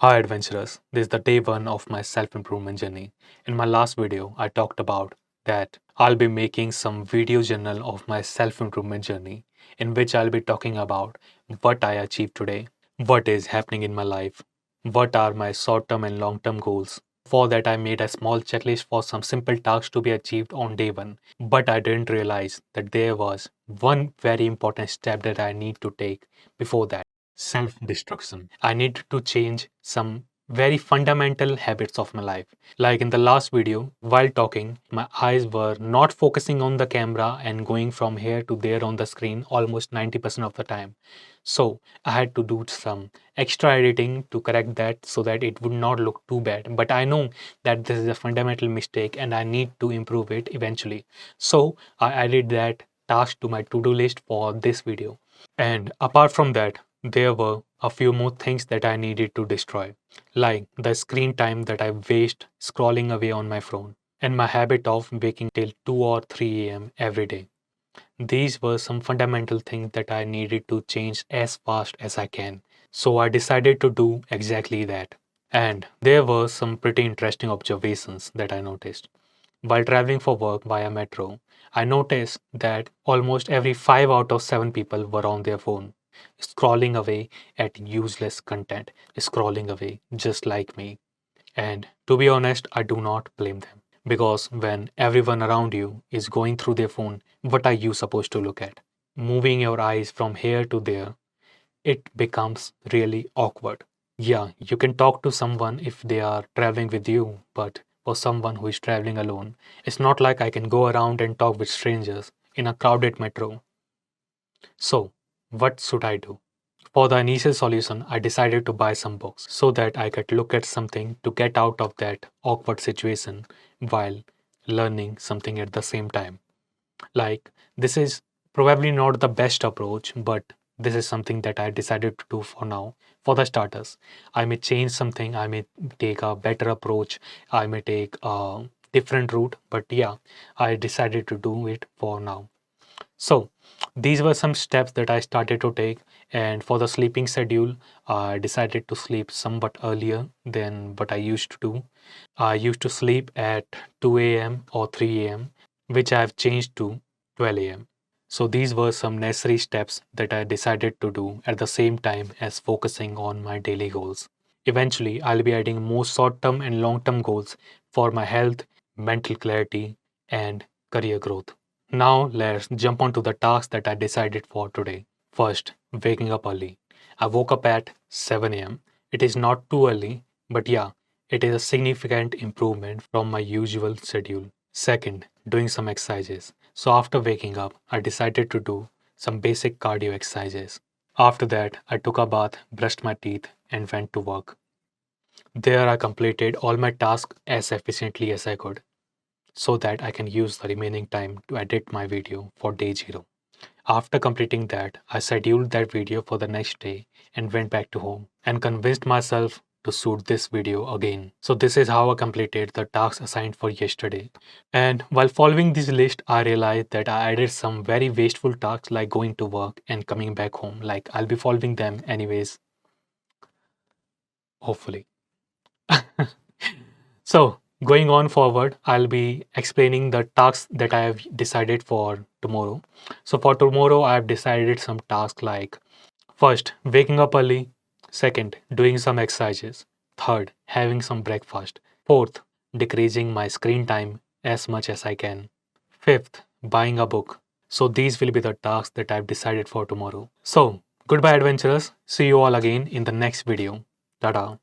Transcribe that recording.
Hi adventurers, this is the day one of my self-improvement journey. In my last video, I talked about that I'll be making some video journal of my self-improvement journey in which I'll be talking about what I achieved today, what is happening in my life, what are my short-term and long-term goals. For that, I made a small checklist for some simple tasks to be achieved on day one, but I didn't realize that there was one very important step that I need to take before that self destruction. I needed to change some very fundamental habits of my life. Like in the last video, while talking, my eyes were not focusing on the camera and going from here to there on the screen almost 90% of the time. So I had to do some extra editing to correct that so that it would not look too bad. But I know that this is a fundamental mistake and I need to improve it eventually. So I added that task to my to-do list for this video. And apart from that, there were a few more things that I needed to destroy, like the screen time that I waste scrolling away on my phone, and my habit of waking till 2 or 3 a.m. every day. These were some fundamental things that I needed to change as fast as I can. So I decided to do exactly that. And there were some pretty interesting observations that I noticed. While traveling for work via metro, I noticed that almost every 5 out of 7 people were on their phone, scrolling away at useless content, scrolling away just like me. And to be honest, I do not blame them. Because when everyone around you is going through their phone, what are you supposed to look at? Moving your eyes from here to there, it becomes really awkward. Yeah, you can talk to someone if they are traveling with you, but for someone who is traveling alone, it's not like I can go around and talk with strangers in a crowded metro. So, what should I do? For the initial solution, I decided to buy some books so that I could look at something to get out of that awkward situation while learning something at the same time. Like, this is probably not the best approach, but this is something that I decided to do for now. For the starters, I may change something, I may take a better approach, I may take a different route, but yeah, I decided to do it for now. So, these were some steps that I started to take. And for the sleeping schedule, I decided to sleep somewhat earlier than what I used to do. I used to sleep at 2 a.m. or 3 a.m., which I have changed to 12 a.m. So these were some necessary steps that I decided to do at the same time as focusing on my daily goals. Eventually, I'll be adding more short term and long term goals for my health, mental clarity, and career growth. Now, let's jump onto the tasks that I decided for today. First, waking up early. I woke up at 7 a.m. It is not too early, but yeah, it is a significant improvement from my usual schedule. Second, doing some exercises. So, after waking up, I decided to do some basic cardio exercises. After that, I took a bath, brushed my teeth, and went to work. There, I completed all my tasks as efficiently as I could so that I can use the remaining time to edit my video for day 0. After completing that, I scheduled that video for the next day and went back to home and convinced myself to shoot this video again. So this is how I completed the tasks assigned for yesterday. And while following this list, I realized that I added some very wasteful tasks like going to work and coming back home. Like I'll be following them anyways, hopefully. So, going on forward, I'll be explaining the tasks that I have decided for tomorrow. So, for tomorrow, I have decided some tasks like first, waking up early, second, doing some exercises, third, having some breakfast, fourth, decreasing my screen time as much as I can, fifth, buying a book. So, these will be the tasks that I've decided for tomorrow. So, goodbye, adventurers. See you all again in the next video. Tada.